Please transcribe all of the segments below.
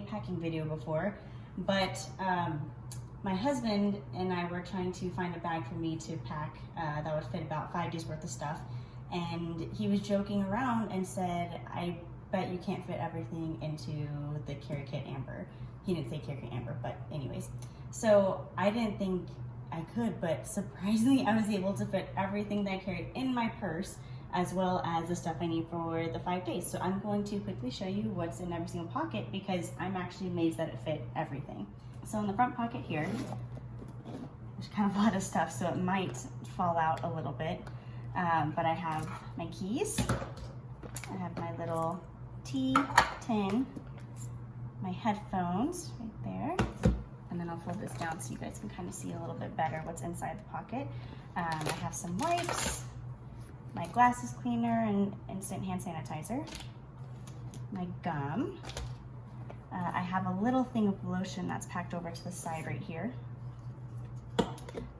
a packing video before, but my husband and I were trying to find a bag for me to pack that would fit about 5 days worth of stuff. And he was joking around and said, I bet you can't fit everything into the KeriKit Amber. He didn't say KeriKit Amber, but anyways. So I didn't think I could, but surprisingly I was able to fit everything that I carried in my purse, as well as the stuff I need for the 5 days. So I'm going to quickly show you what's in every single pocket because I'm actually amazed that it fit everything. So in the front pocket here, there's kind of a lot of stuff, so it might fall out a little bit. But I have my keys, I have my little tea tin, my headphones right there, and then I'll fold this down so you guys can kind of see a little bit better what's inside the pocket. I have some wipes, my glasses cleaner and instant hand sanitizer, my gum. I have a little thing of lotion that's packed over to the side right here.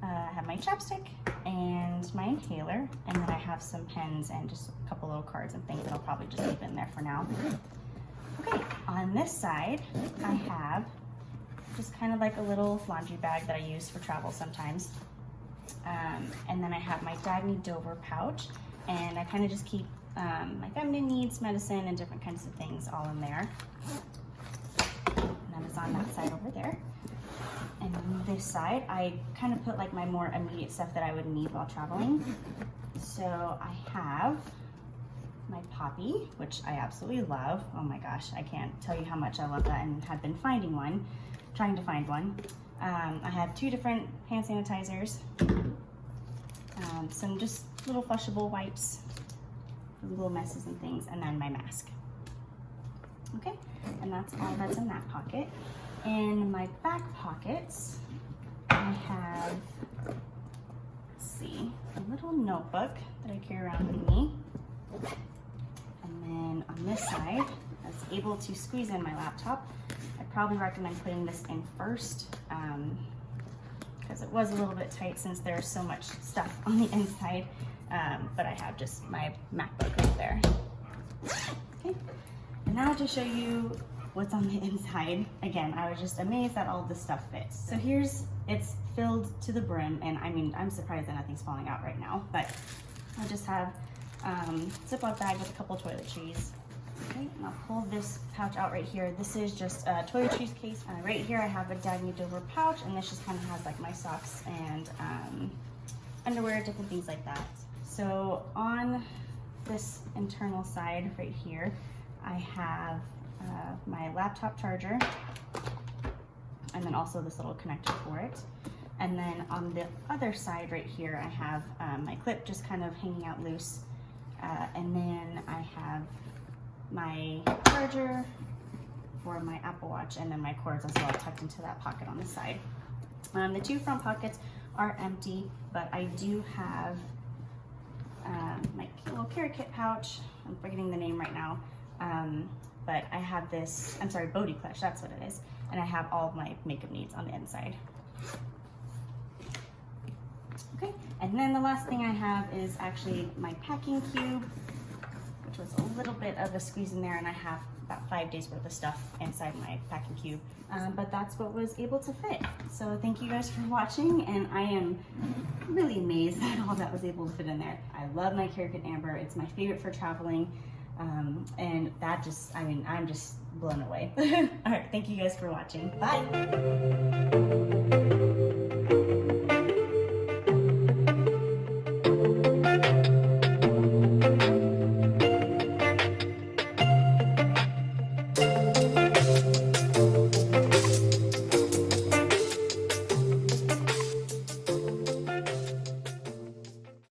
I have my chapstick and my inhaler, and then I have some pens and just a couple little cards and things that I'll probably just leave in there for now. Okay, on this side, I have just kind of like a little laundry bag that I use for travel sometimes. And then I have my Dagny Dover pouch, and I kind of just keep my feminine needs, medicine, and different kinds of things all in there. And that is on that side over there. And on this side, I kind of put like my more immediate stuff that I would need while traveling. So I have my Poppy, which I absolutely love. Oh my gosh, I can't tell you how much I love that and have been trying to find one. I have 2 different hand sanitizers, some just little flushable wipes, little messes and things, and then my mask. Okay, and that's all that's in that pocket. In my back pockets, I have, let's see, a little notebook that I carry around with me. And then on this side, I was able to squeeze in my laptop. I probably recommend putting this in first because it was a little bit tight since there's so much stuff on the inside. But I have just my MacBook right there. Okay, and now to show you what's on the inside. Again, I was just amazed that all this stuff fits. So it's filled to the brim, and I mean, I'm surprised that nothing's falling out right now, but I just have Ziploc bag with a couple toiletries. Okay, and I'll pull this pouch out right here. This is just a toiletries case. Right here I have a Dagny Dover pouch, and this just kind of has like my socks and underwear, different things like that. So on this internal side right here, I have my laptop charger, and then also this little connector for it. And then on the other side right here, I have my clip just kind of hanging out loose. And then I have my charger for my Apple Watch, and then my cords as well tucked into that pocket on the side. The 2 front pockets are empty, but I do have my little KeriKit pouch. I'm forgetting the name right now. But I have this, I'm sorry, Bodhi clutch, that's what it is. And I have all of my makeup needs on the inside. Okay, and then the last thing I have is actually my packing cube, which was a little bit of a squeeze in there, and I have about 5 days worth of stuff inside my packing cube. But that's what was able to fit. So thank you guys for watching, and I am really amazed that all that was able to fit in there. I love my KeriKit Amber, it's my favorite for traveling. And that just, I mean, I'm just blown away. All right, thank you guys for watching. Bye.